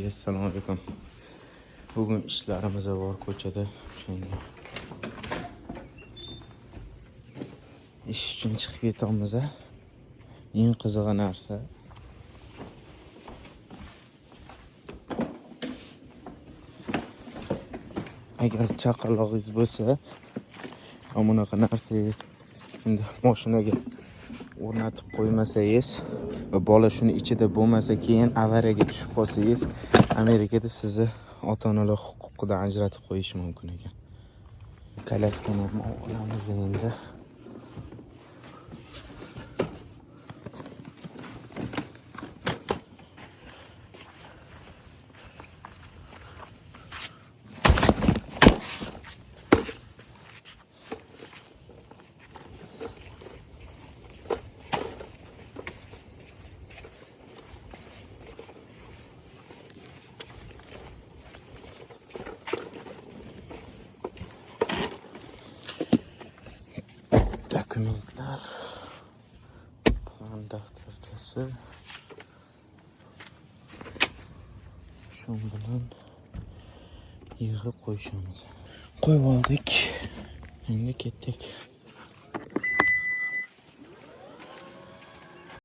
Assalomu alaykum. Bugun ishlarimiz bor ko'chada. Shunga ish uchun chiqib ketamiz. Eng qizig'i narsa agar chaqaloqingiz bo'lsa, bunaqa narsangiz endi mashinaga o'rnatib qo'ymasangiz va bola shuni ichida bo'lmasa, keyin avariyaga tushib qolsangiz, Amerikada sizni ota-onalar huquqidan ajratib qo'yishi mumkin ekan. Kalaskani ham olamiz endi. Dokumentlar, plan daftarchasi. Shu bilan yig'ib qo'yishimiz. Qo'yib oldik. Endi ketdik.